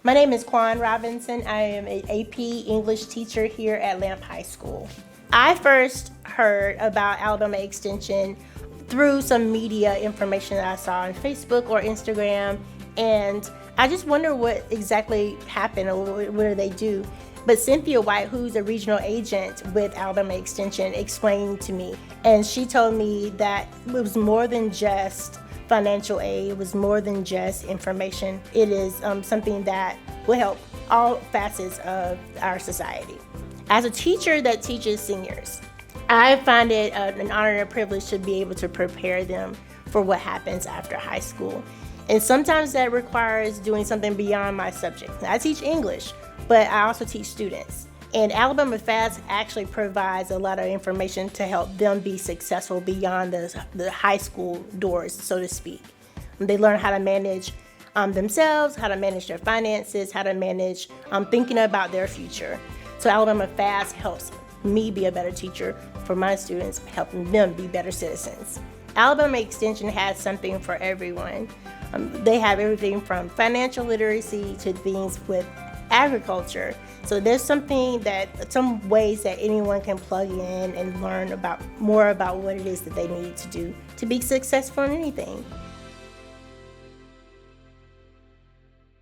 My name is Kwan Robinson. I am an AP English teacher here at Lamp High School. I first heard about Alabama Extension through some media information that I saw on Facebook or Instagram, and I just wonder what exactly happened or what do they do. But Cynthia White, who's a regional agent with Alabama Extension, explained to me, and she told me that it was more than just financial aid, it was more than just information. It is something that will help all facets of our society. As a teacher that teaches seniors, I find it an honor and a privilege to be able to prepare them for what happens after high school. And sometimes that requires doing something beyond my subject. I teach English, but I also teach students. And Alabama FAST actually provides a lot of information to help them be successful beyond the high school doors, so to speak. They learn how to manage themselves, how to manage their finances, how to manage thinking about their future. So Alabama FAST helps me be a better teacher for my students, helping them be better citizens. Alabama Extension has something for everyone. They have everything from financial literacy to things with agriculture. So there's some ways that anyone can plug in and learn more about what it is that they need to do to be successful in anything.